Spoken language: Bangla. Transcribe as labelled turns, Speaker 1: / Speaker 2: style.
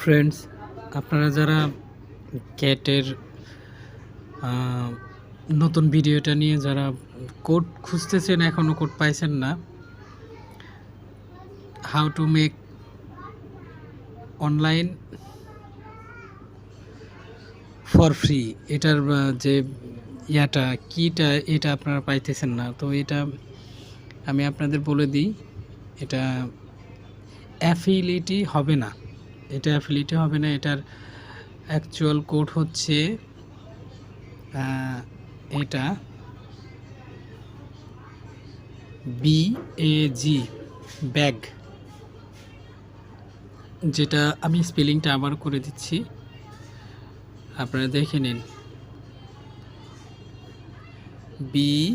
Speaker 1: ফ্রেন্ডস, আপনারা যারা ক্যাটের নতুন ভিডিওটা নিয়ে যারা কোড খুঁজতেছেন, এখনও কোড পাইছেন না, how to make online for free, এটার যে কিটা এটা আপনারা পাইতেছেন না। তো এটা আমি আপনাদের বলে দিই, এটা অ্যাফিলিয়েটি হবে না। এটার অ্যাকচুয়াল কোড হচ্ছে এটা BAG, ব্যাগ। যেটা আমি স্পেলিংটা আবার করে দিচ্ছি, আপনারা দেখে নিন। BAG